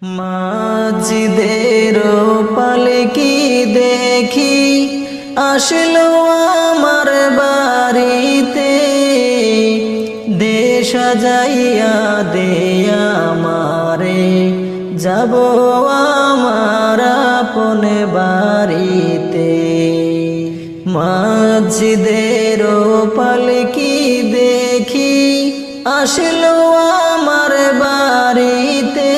মাঝিদের পালকি দেখি আসলো আমার বাড়িতে, দেশ সাজাইয়া দে আমারে, যাব আমার আপন বাড়িতে। মাঝিদের পালকি দেখি আসলো আমার বাড়িতে,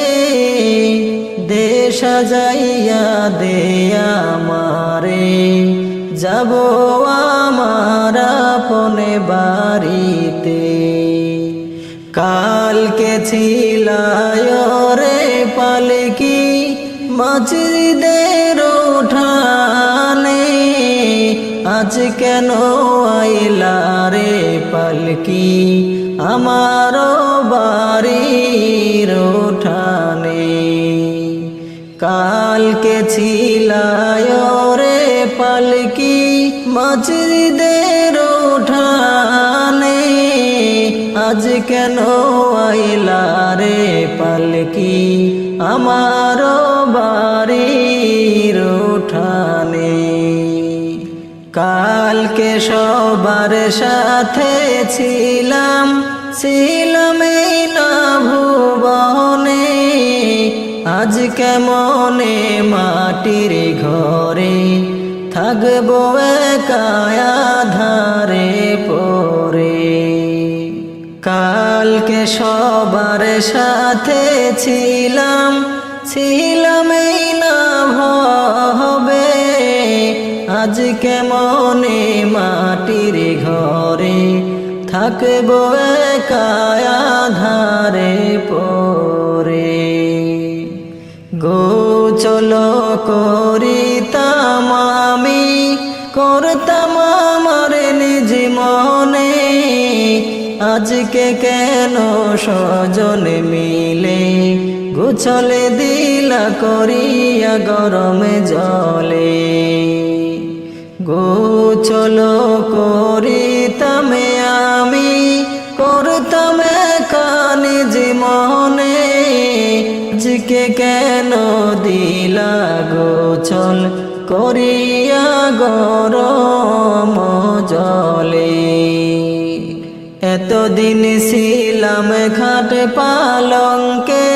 দেশ সাজাইয়া দে আমারে, যাব আমার আপন বাড়িতে। কালকে ছিলায় রে পালকি মাঝিদের উঠানে, আজ কেন আইলা রে পালকি আমার বাড়ির উঠানে। কালকে ছিলায় রে পালকি মাঝিদের উঠানে, আজ কেন আইলা রে পালকি আমার বাড়ির উঠানে। কালকে সবার সাথে ছিলাম এই না ভুবনে, আজ কেমনে মাটির ঘরে থাকবো একা আঁধারে পড়ে। কালকে সবার সাথে ছিলাম এই না ভবে, আজ কেমনে মাটির ঘরে থাকবো একা আঁধারে পড়ে। গোচল করিতাম আমি, করতাম আমার নিজ মনে, আজকে কেন সজন মিলে গোছলে দিলা করিয়া গরম জলে। গোছল করিতাম আমি, করতাম একা নিজ মনে, আজকে কেন দিলা গোছল করিয়া গরম জলে। এতদিন ছিলাম খাট পালঙ্কে,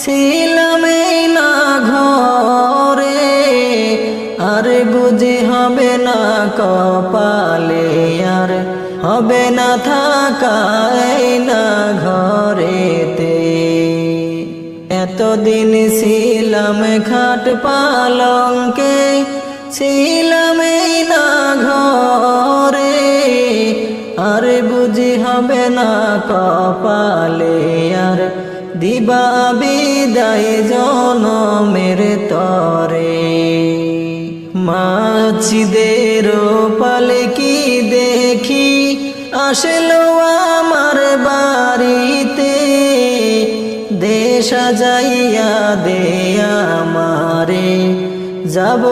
ছিলাম না ঘরে, আর বুঝি হবে না কপালে, আর হবে না থাকা না ঘরেতে। এতদিন ছিলাম খাট পালঙ্কে, ছিলাম না ঘরে, আর বুঝি হবে না কপালে, আর দিবা বিদায় জনমের তরে। মাঝিদের পালকি দেখি আসলো আমার বাড়িতে, দেশ সাজাইয়া দে আমারে, যাব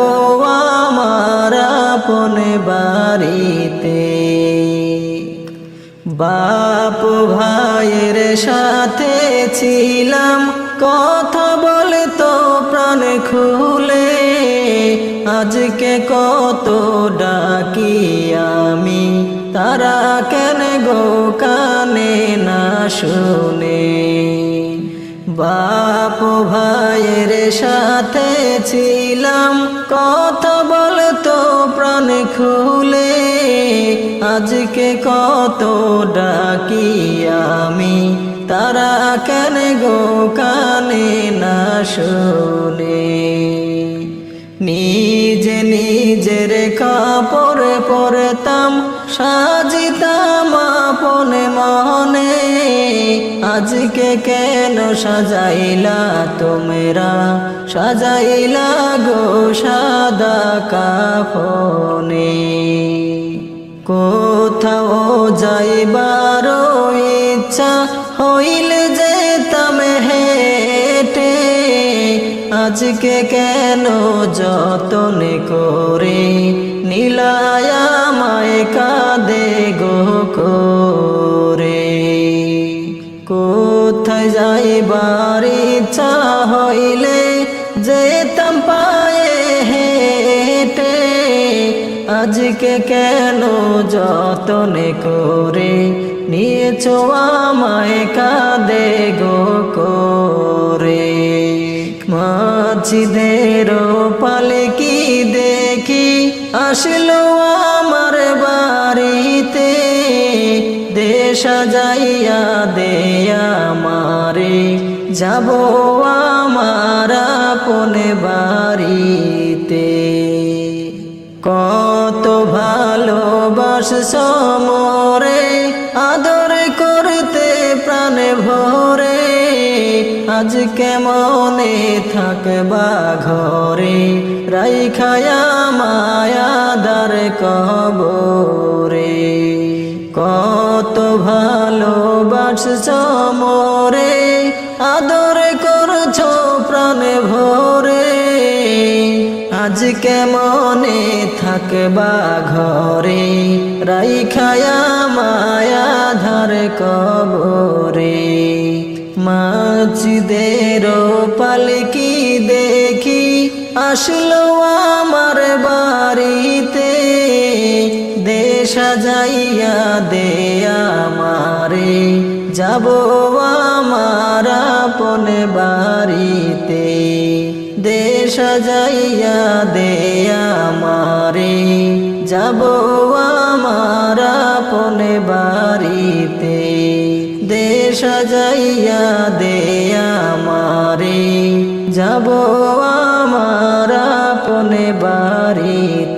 আমার আপন বাড়িতে। বাপ ভাইয়ের সাথে ছিলাম কথা বলতো প্রাণ খুলে, আজকে কত ডাকি আমি, তারা কেন গো কানে না শুনে। বাপ ভাইয়ের সাথে ছিলাম কথা বলতো প্রাণ খুলে, আজকে কত ডাকি আমি, তারা কেন গো কানে না শুনে। নিজে নিজের কাপড় পরতাম, সাজিতাম আপন মনে, আজকে কেন সাজাইলা তোমরা, সাজাইলা গো সাদা কাফনে। কোথাও যাইবার ইচ্ছা হইলে যেতাম হেঁটে, আজকে কেন যতন করে নীলায়া মায় কাঁদে গো করে। কোথাও কোথায় যাইবার ইচ্ছা হইলে যেতাম পায়ে হেঁটে, আজকে কেন যতনে করে নিয়েছো আমায় কাঁদে গো করে। মসজিদের পালকি দেখি আসলো আমার বাড়িতে, দে সাজাইয়া দে আমারে, যাব আমার আপন বাড়িতে। কত ভালোবাসছো মোরে, আদর করতে প্রাণ ভরে, আজ কেমনে থাকবা ঘরে, রাইখায়া মায়াদার কবরে। কত ভালোবাসছো মোরে, আদর করছো প্রাণ ভরে, আজ কেমনে থাকবা ঘরে, রাইখায়া মায়াধার কবরে। মসজিদের পালকি দেখি আসলো আমার বাড়িতে, দে সাজাইয়া দে আমারে, যাব আমার আপন বাড়িতে। দে সাজাইয়া দে আমারে, যাব আমার আপন বাড়িতে। দে সাজাইয়া দে আমারে, যাব আমার আপন বাড়িতে।